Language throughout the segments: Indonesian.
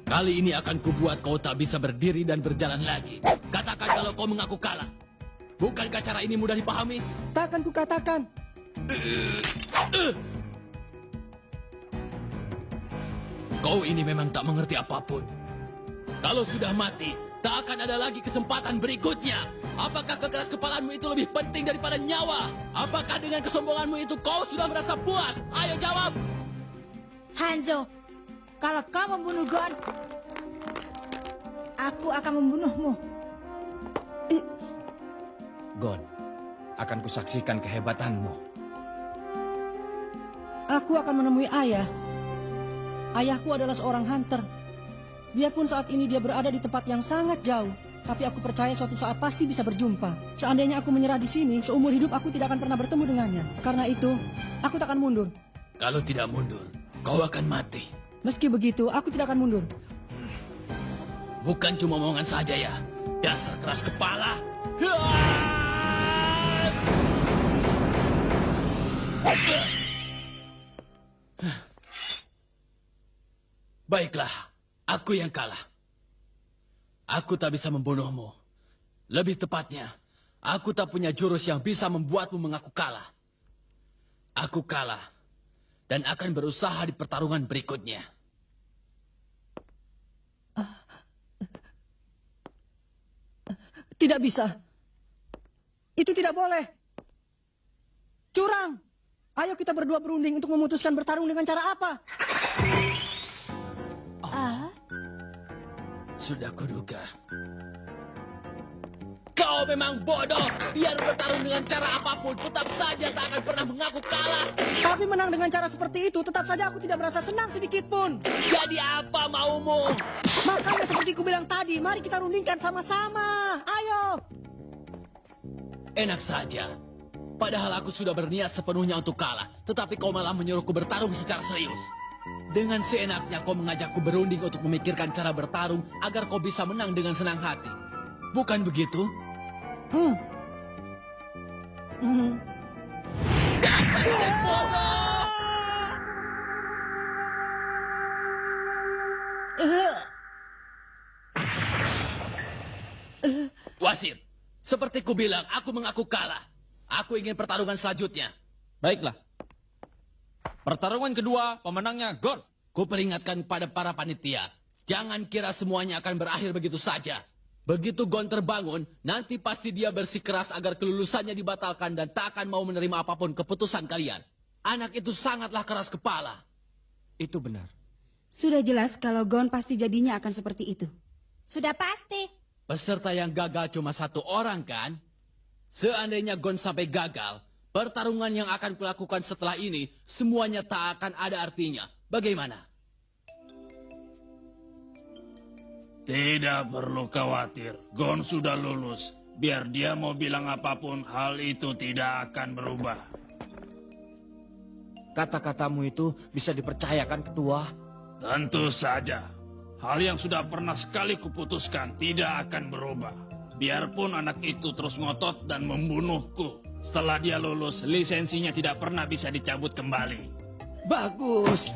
Kali ini akan kubuat kau tak bisa berdiri dan berjalan lagi. Katakan kalau kau mengaku kalah. Bukankah cara ini mudah dipahami? Takkan kukatakan. Kau ini memang tak mengerti apapun. Kalau sudah mati, tak akan ada lagi kesempatan berikutnya. Apakah kekeras kepalamu itu lebih penting daripada nyawa? Apakah dengan kesombonganmu itu kau sudah merasa puas? Ayo jawab! Hanzo, kalau kau membunuh Gon, aku akan membunuhmu. Gon, akan kusaksikan kehebatanmu. Aku akan menemui ayah. Ayahku adalah seorang hunter. Biarpun saat ini dia berada di tempat yang sangat jauh, tapi aku percaya suatu saat pasti bisa berjumpa. Seandainya aku menyerah di sini, seumur hidup aku tidak akan pernah bertemu dengannya. Karena itu, aku tak akan mundur. Kalau tidak mundur, kau akan mati. Meski begitu, aku tidak akan mundur. Bukan cuma omongan saja ya. Dasar keras kepala. Baiklah, aku yang kalah. Aku tak bisa membunuhmu. Lebih tepatnya, aku tak punya jurus yang bisa membuatmu mengaku kalah. Aku kalah dan akan berusaha di pertarungan berikutnya. Tidak bisa. Itu tidak boleh. Curang. Ayo kita berdua berunding untuk memutuskan bertarung dengan cara apa? Sudah kuduga. Kau memang bodoh. Biar bertarung dengan cara apapun, tetap saja tak akan pernah mengaku kalah. Tapi menang dengan cara seperti itu, tetap saja aku tidak merasa senang sedikit pun. Jadi apa maumu? Makanya seperti ku bilang tadi, mari kita rundingkan sama-sama. Ayo. Enak saja. Padahal aku sudah berniat sepenuhnya untuk kalah. Tetapi kau malah menyuruhku bertarung secara serius. Dengan seenaknya kau mengajakku berunding untuk memikirkan cara bertarung agar kau bisa menang dengan senang hati. Bukan begitu? Wasit, seperti ku bilang, aku mengaku kalah. Aku ingin pertarungan selanjutnya. Baiklah. Pertarungan kedua, pemenangnya Gon. Ku peringatkan pada para panitia, jangan kira semuanya akan berakhir begitu saja. Begitu Gon terbangun, nanti pasti dia bersikeras agar kelulusannya dibatalkan dan tak akan mau menerima apapun keputusan kalian. Anak itu sangatlah keras kepala. Itu benar. Sudah jelas kalau Gon pasti jadinya akan seperti itu. Sudah pasti. Peserta yang gagal cuma satu orang kan? Seandainya Gon sampai gagal, pertarungan yang akan kulakukan setelah ini semuanya tak akan ada artinya. Bagaimana? Tidak perlu khawatir. Gon sudah lulus. Biar dia mau bilang apapun, hal itu tidak akan berubah. Kata-katamu itu bisa dipercayakan, Ketua? Tentu saja. Hal yang sudah pernah sekali kuputuskan tidak akan berubah. Biarpun anak itu terus ngotot dan membunuhku. Setelah dia lulus, lisensinya tidak pernah bisa dicabut kembali. Bagus.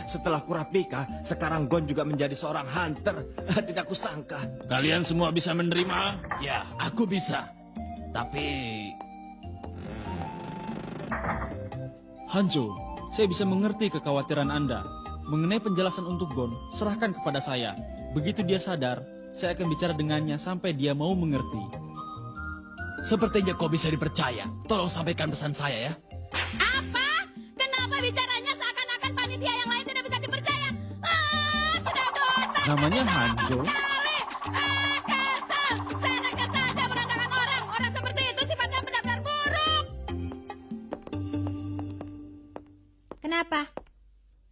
Setelah kurapika, sekarang Gon juga menjadi seorang hunter. Tidak kusangka. Kalian semua bisa menerima? Ya, aku bisa. Tapi... Hanzo, saya bisa mengerti kekhawatiran Anda. Mengenai penjelasan untuk Gon, serahkan kepada saya. Begitu dia sadar, saya akan bicara dengannya sampai dia mau mengerti. Sepertinya kau bisa dipercaya. Tolong sampaikan pesan saya ya. Apa? Kenapa bicaranya seakan-akan panitia yang lain tidak bisa dipercaya? Sudah bosan. Namanya Hanzo. Kesal. Seenaknya saja merendahkan orang. Orang seperti itu sifatnya benar-benar buruk. Kenapa?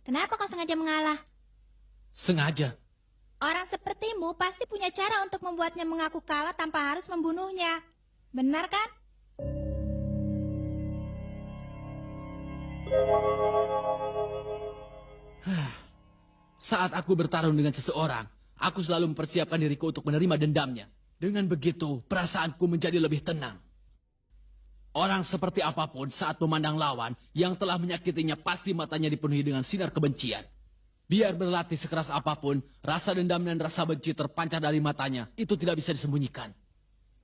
Kenapa kau sengaja mengalah? Sengaja. Orang sepertimu pasti punya cara untuk membuatnya mengaku kalah tanpa harus membunuhnya. Benar kan? Saat aku bertarung dengan seseorang, aku selalu mempersiapkan diriku untuk menerima dendamnya. Dengan begitu, perasaanku menjadi lebih tenang. Orang seperti apapun saat memandang lawan yang telah menyakitinya pasti matanya dipenuhi dengan sinar kebencian. Biar berlatih sekeras apapun, rasa dendam dan rasa benci terpancar dari matanya. Itu tidak bisa disembunyikan.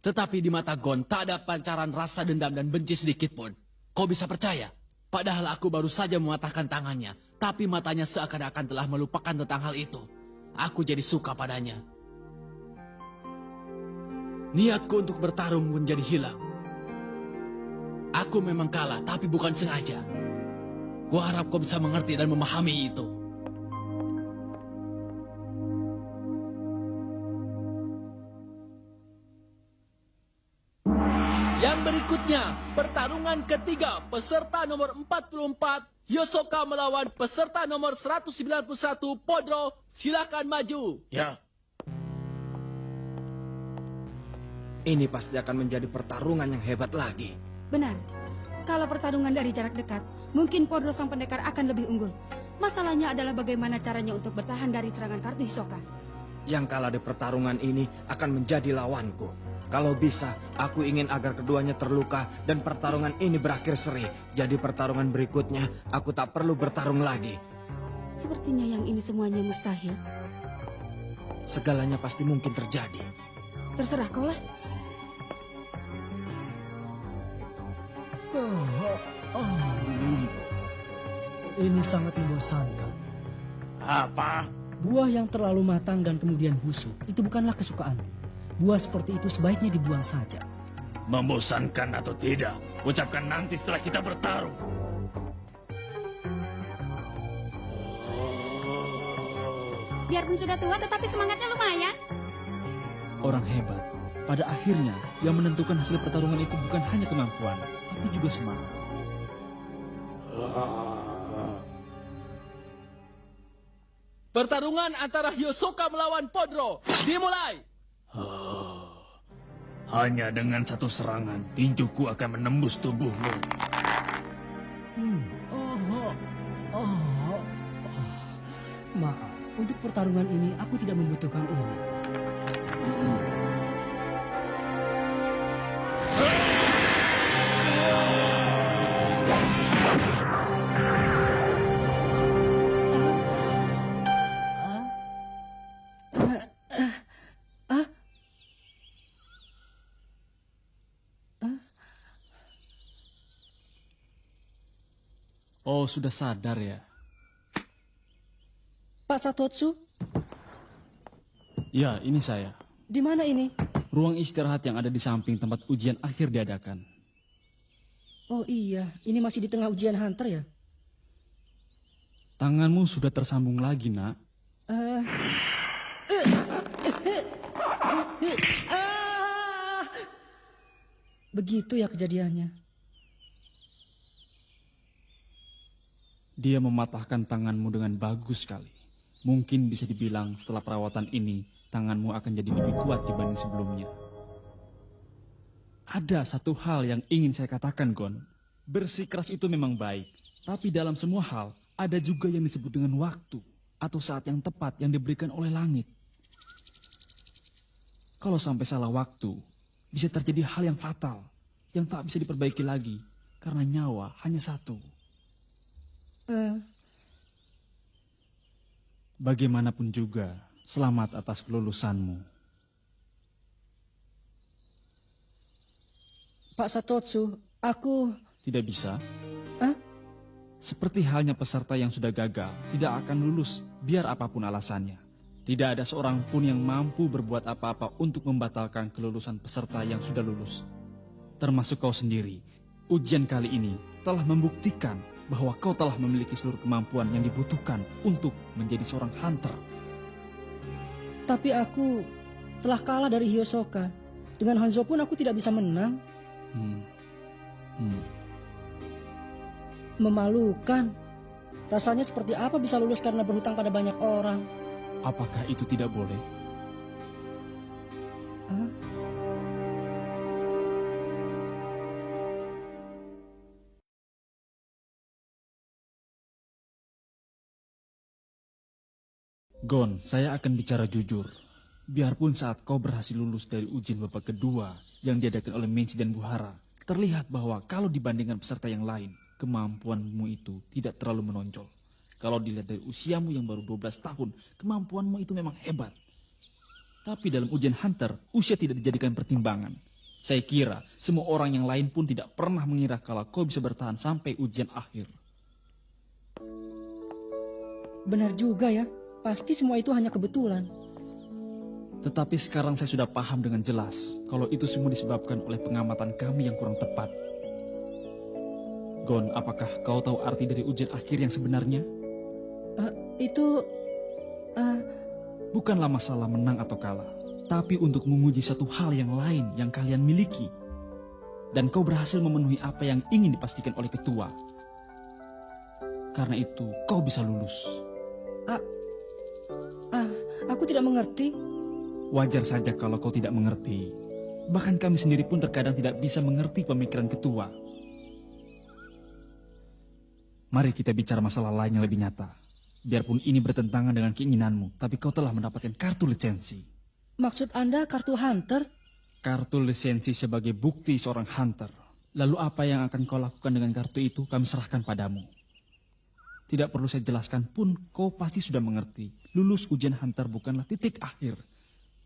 Tetapi di mata Gon tak ada pancaran rasa dendam dan benci sedikit pun. Kau bisa percaya? Padahal aku baru saja mematahkan tangannya, tapi matanya seakan-akan telah melupakan tentang hal itu. Aku jadi suka padanya. Niatku untuk bertarung menjadi hilang. Aku memang kalah, tapi bukan sengaja. Kuharap kau bisa mengerti dan memahami itu. Yang berikutnya, pertarungan ketiga, peserta nomor 44, Yosoka melawan peserta nomor 191, Podro. Silakan maju. Ya, Ini pasti akan menjadi pertarungan yang hebat lagi. Benar. Kalau pertarungan dari jarak dekat, mungkin Podro sang pendekar akan lebih unggul. Masalahnya adalah bagaimana caranya untuk bertahan dari serangan kartu Hisoka. Yang kalah di pertarungan ini akan menjadi lawanku. Kalau bisa, aku ingin agar keduanya terluka dan pertarungan ini berakhir seri. Jadi pertarungan berikutnya, aku tak perlu bertarung lagi. Sepertinya yang ini semuanya mustahil. Segalanya pasti mungkin terjadi. Terserah kau lah. Ini sangat membosankan. apa? Buah yang terlalu matang dan kemudian busuk, itu bukanlah kesukaanku. Buah seperti itu sebaiknya dibuang saja. Membosankan atau tidak? Ucapkan nanti setelah kita bertarung. Biarpun sudah tua, tetapi semangatnya lumayan. Orang hebat, pada akhirnya yang menentukan hasil pertarungan itu bukan hanya kemampuan, tapi juga semangat. Pertarungan antara Yosoka melawan Podro. Dimulai. Hanya dengan satu serangan, tinjuku akan menembus tubuhmu. Maaf, untuk pertarungan ini aku tidak membutuhkan ini. Oh, sudah sadar ya? Pak Satotsu, Ya, ini saya. di mana ini? Ruang istirahat yang ada di samping tempat ujian akhir diadakan. Oh iya, ini masih di tengah ujian hunter ya? Tanganmu sudah tersambung lagi, nak. Begitu ya kejadiannya. Dia mematahkan tanganmu dengan bagus sekali. Mungkin bisa dibilang setelah perawatan ini, tanganmu akan jadi lebih kuat dibanding sebelumnya. Ada satu hal yang ingin saya katakan, Gon. Bersikeras itu memang baik, tapi dalam semua hal, ada juga yang disebut dengan waktu, atau saat yang tepat yang diberikan oleh langit. Kalau sampai salah waktu, bisa terjadi hal yang fatal, yang tak bisa diperbaiki lagi, karena nyawa hanya satu. Bagaimanapun juga, selamat atas kelulusanmu. Pak Satotsu, aku... Tidak bisa. Hah? Seperti halnya peserta yang sudah gagal, tidak akan lulus, biar apapun alasannya. Tidak ada seorang pun yang mampu berbuat apa-apa untuk membatalkan kelulusan peserta yang sudah lulus. Termasuk kau sendiri. Ujian kali ini telah membuktikan bahwa kau telah memiliki seluruh kemampuan yang dibutuhkan untuk menjadi seorang hunter. Tapi aku telah kalah dari Hisoka. Dengan Hanzo pun aku tidak bisa menang. Memalukan. Rasanya seperti apa bisa lulus karena berhutang pada banyak orang? Apakah itu tidak boleh? Gon, saya akan bicara jujur. Biarpun saat kau berhasil lulus dari ujian babak kedua yang diadakan oleh Menshi dan Buhara, terlihat bahwa kalau dibandingkan peserta yang lain, kemampuanmu itu tidak terlalu menonjol. Kalau dilihat dari usiamu yang baru 12 tahun, kemampuanmu itu memang hebat. Tapi dalam ujian hunter, usia tidak dijadikan pertimbangan. Saya kira semua orang yang lain pun tidak pernah mengira kalau kau bisa bertahan sampai ujian akhir. Benar juga ya, pasti semua itu hanya kebetulan. Tetapi sekarang saya sudah paham dengan jelas kalau itu semua disebabkan oleh pengamatan kami yang kurang tepat. Gon, apakah kau tahu arti dari ujian akhir yang sebenarnya? Bukanlah masalah menang atau kalah, tapi untuk menguji satu hal yang lain yang kalian miliki. Dan kau berhasil memenuhi apa yang ingin dipastikan oleh ketua. Karena itu, kau bisa lulus. Aku tidak mengerti. Wajar saja kalau kau tidak mengerti. Bahkan kami sendiri pun terkadang tidak bisa mengerti pemikiran ketua. Mari kita bicara masalah lain yang lebih nyata. Biarpun ini bertentangan dengan keinginanmu, tapi kau telah mendapatkan kartu lisensi. Maksud Anda kartu hunter? Kartu lisensi sebagai bukti seorang hunter. Lalu apa yang akan kau lakukan dengan kartu itu kami serahkan padamu. Tidak perlu saya jelaskan pun kau pasti sudah mengerti. Lulus ujian hunter bukanlah titik akhir,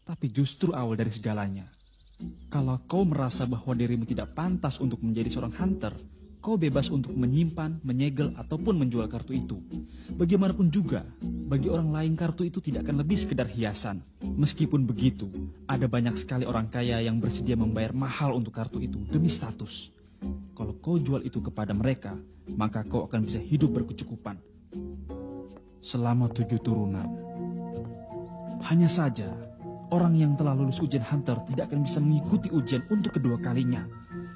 tapi justru awal dari segalanya. Kalau kau merasa bahwa dirimu tidak pantas untuk menjadi seorang hunter, kau bebas untuk menyimpan, menyegel, ataupun menjual kartu itu. Bagaimanapun juga, bagi orang lain kartu itu tidak akan lebih sekedar hiasan. Meskipun begitu, ada banyak sekali orang kaya yang bersedia membayar mahal untuk kartu itu demi status. Kalau kau jual itu kepada mereka, maka kau akan bisa hidup berkecukupan selama 7 turunan. Hanya saja, orang yang telah lulus ujian hunter tidak akan bisa mengikuti ujian untuk kedua kalinya.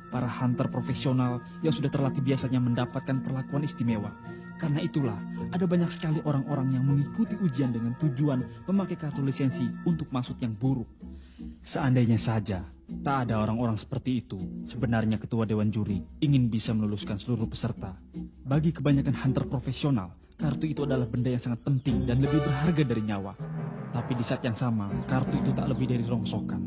Para hunter profesional yang sudah terlatih biasanya mendapatkan perlakuan istimewa. Karena itulah, ada banyak sekali orang-orang yang mengikuti ujian dengan tujuan memakai kartu lisensi untuk maksud yang buruk. Seandainya saja tak ada orang-orang seperti itu, sebenarnya ketua dewan juri ingin bisa meluluskan seluruh peserta. Bagi kebanyakan hunter profesional, kartu itu adalah benda yang sangat penting dan lebih berharga dari nyawa. Tapi di saat yang sama, kartu itu tak lebih dari rongsokan.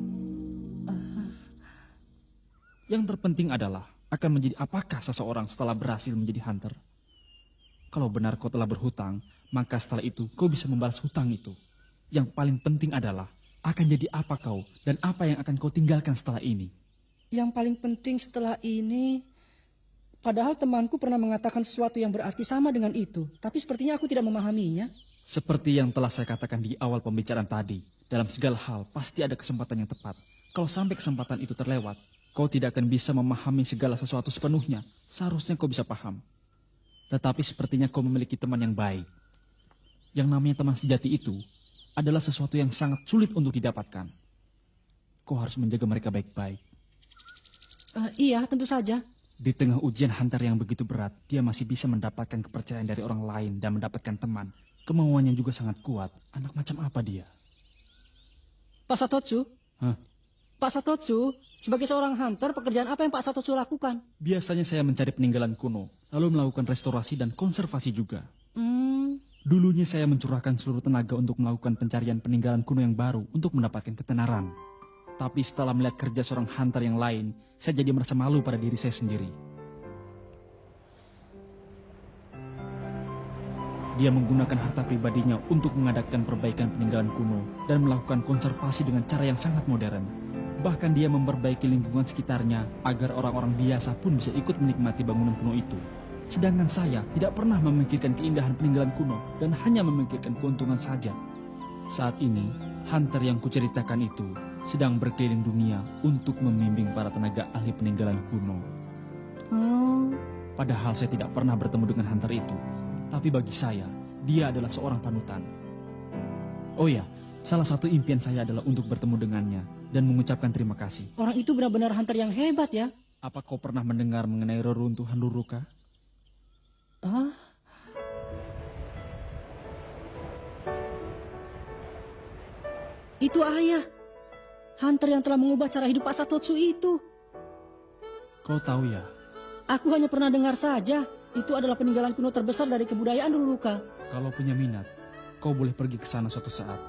Yang terpenting adalah akan menjadi apakah seseorang setelah berhasil menjadi hunter. Kalau benar kau telah berhutang, maka setelah itu kau bisa membalas hutang itu. Yang paling penting adalah akan jadi apa kau dan apa yang akan kau tinggalkan setelah ini. Yang paling penting setelah ini, padahal temanku pernah mengatakan sesuatu yang berarti sama dengan itu, tapi sepertinya aku tidak memahaminya. Seperti yang telah saya katakan di awal pembicaraan tadi, dalam segala hal pasti ada kesempatan yang tepat. Kalau sampai kesempatan itu terlewat, kau tidak akan bisa memahami segala sesuatu sepenuhnya. Seharusnya kau bisa paham. Tetapi sepertinya kau memiliki teman yang baik. Yang namanya teman sejati itu adalah sesuatu yang sangat sulit untuk didapatkan. Kau harus menjaga mereka baik-baik. Iya, tentu saja. Di tengah ujian hunter yang begitu berat, dia masih bisa mendapatkan kepercayaan dari orang lain dan mendapatkan teman. Kemauannya juga sangat kuat. Anak macam apa dia? Pak Satotsu? Hah? Pak Satotsu, sebagai seorang hunter, pekerjaan apa yang Pak Satotsu lakukan? Biasanya saya mencari peninggalan kuno, lalu melakukan restorasi dan konservasi juga. Dulunya saya mencurahkan seluruh tenaga untuk melakukan pencarian peninggalan kuno yang baru untuk mendapatkan ketenaran. Tapi setelah melihat kerja seorang hunter yang lain, saya jadi merasa malu pada diri saya sendiri. Dia menggunakan harta pribadinya untuk mengadakan perbaikan peninggalan kuno dan melakukan konservasi dengan cara yang sangat modern. Bahkan dia memperbaiki lingkungan sekitarnya agar orang-orang biasa pun bisa ikut menikmati bangunan kuno itu. Sedangkan saya tidak pernah memikirkan keindahan peninggalan kuno dan hanya memikirkan keuntungan saja. Saat ini, hunter yang kuceritakan itu sedang berkeliling dunia untuk membimbing para tenaga ahli peninggalan kuno. Padahal saya tidak pernah bertemu dengan hunter itu. Tapi bagi saya, dia adalah seorang panutan. Oh ya, salah satu impian saya adalah untuk bertemu dengannya dan mengucapkan terima kasih. Orang itu benar-benar hunter yang hebat ya. Apa kau pernah mendengar mengenai reruntuhan Ruruka? Itu ayah. Hunter yang telah mengubah cara hidup Pak Satotsu itu. Kau tahu ya? Aku hanya pernah dengar saja. Itu adalah peninggalan kuno terbesar dari kebudayaan Ruruka. Kalau punya minat, kau boleh pergi ke sana suatu saat.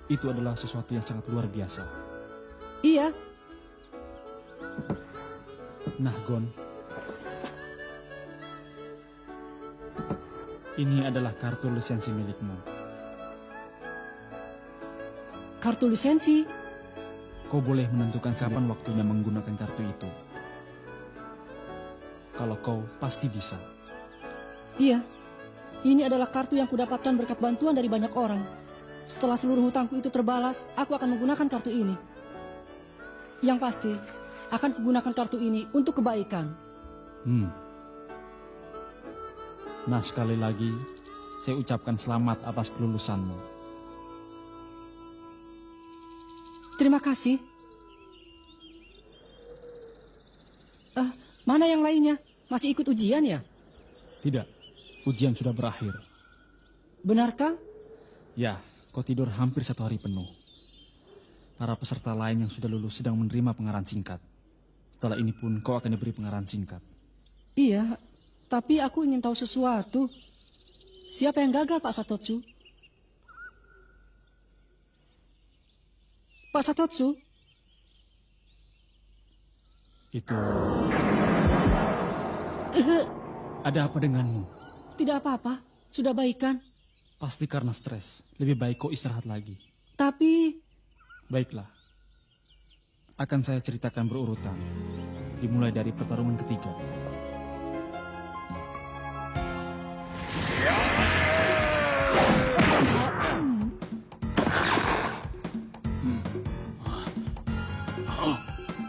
Itu adalah sesuatu yang sangat luar biasa. Iya. Nah, Gon. Ini adalah kartu lisensi milikmu. Kartu lisensi? Kau boleh menentukan kapan waktunya menggunakan kartu itu. Kalau kau pasti bisa. Iya, ini adalah kartu yang kudapatkan berkat bantuan dari banyak orang. Setelah seluruh hutangku itu terbalas, aku akan menggunakan kartu ini. Yang pasti, akan kugunakan kartu ini untuk kebaikan. Nah, sekali lagi, saya ucapkan selamat atas kelulusanmu. Terima kasih. Mana yang lainnya? Masih ikut ujian ya? Tidak, ujian sudah berakhir. Benarkah? Ya, kau tidur hampir 1 hari penuh. Para peserta lain yang sudah lulus sedang menerima pengarahan singkat. Setelah ini pun kau akan diberi pengarahan singkat. Iya, tapi aku ingin tahu sesuatu. Siapa yang gagal, Pak Satotsu? Pak Satotsu? Itu... Ada apa denganmu? Tidak apa-apa, sudah baik kan? Pasti karena stres. Lebih baik kau istirahat lagi. Tapi... Baiklah. Akan saya ceritakan berurutan. Dimulai dari pertarungan ketiga.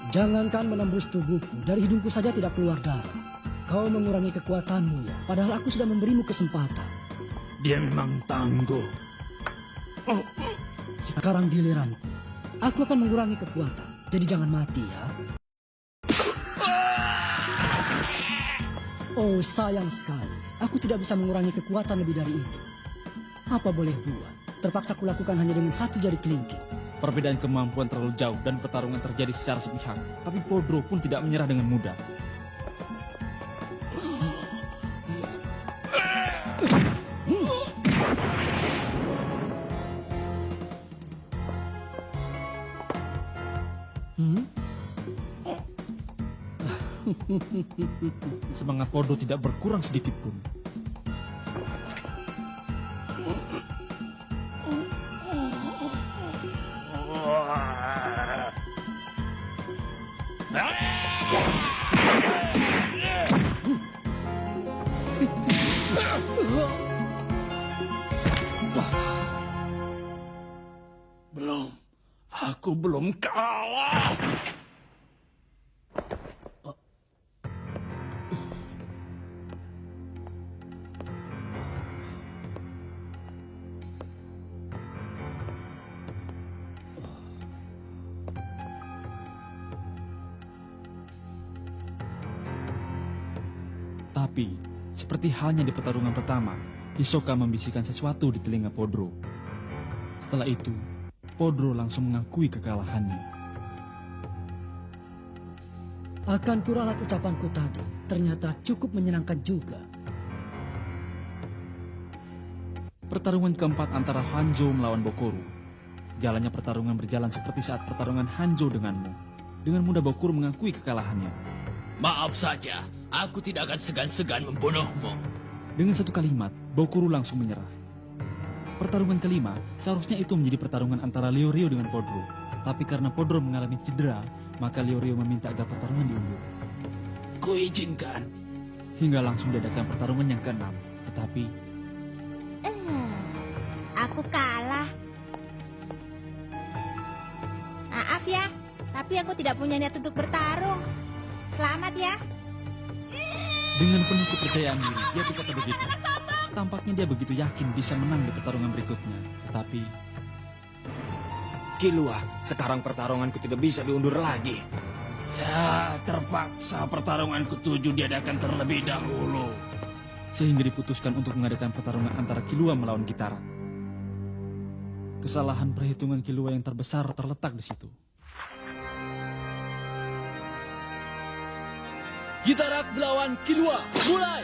Jangankan menembus tubuhku, dari hidungku saja tidak keluar darah. Kau mengurangi kekuatanmu ya, padahal aku sudah memberimu kesempatan. Dia memang tangguh. Sekarang giliranku. Aku akan mengurangi kekuatan, jadi jangan mati ya. Oh, sayang sekali. Aku tidak bisa mengurangi kekuatan lebih dari itu. Apa boleh buat? Terpaksa kulakukan hanya dengan 1 jari kelingking. Perbedaan kemampuan terlalu jauh dan pertarungan terjadi secara sepihak. Tapi Podro pun tidak menyerah dengan mudah. Semangat Podro tidak berkurang sedikit pun. Aku belum kalah. Tapi, seperti halnya di pertarungan pertama, Hisoka membisikkan sesuatu di telinga Podro. Setelah itu, Podro langsung mengakui kekalahannya. Akan kuralat ucapanku tadi, ternyata cukup menyenangkan juga. Pertarungan keempat antara Hanzo melawan Bokoru. Jalannya pertarungan berjalan seperti saat pertarungan Hanzo denganmu. Dengan mudah Bokoru mengakui kekalahannya. Maaf saja, aku tidak akan segan-segan membunuhmu. Dengan satu kalimat, Bokoru langsung menyerah. Pertarungan kelima seharusnya itu menjadi pertarungan antara Leorio dengan Podro. Tapi karena Podro mengalami cedera, maka Leorio meminta agar pertarungan diundur. Kuizinkan. Hingga langsung diadakan pertarungan yang keenam. Tetapi... Aku kalah. Maaf ya, tapi aku tidak punya niat untuk bertarung. Selamat ya. Dengan penuh kepercayaan diri, dia berkata begitu. Tampaknya dia begitu yakin bisa menang di pertarungan berikutnya. Tetapi... Killua, sekarang pertarunganku tidak bisa diundur lagi. Ya, terpaksa pertarungan ke-7 diadakan terlebih dahulu. Sehingga diputuskan untuk mengadakan pertarungan antara Killua melawan Kitara. Kesalahan perhitungan Killua yang terbesar terletak di situ. Kitara melawan Killua, mulai!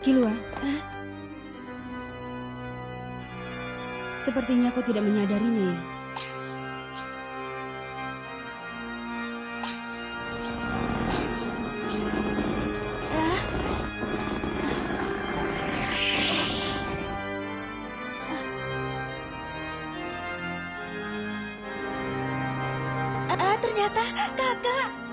Killua, sepertinya kau tidak menyadarinya ya. ternyata kakak.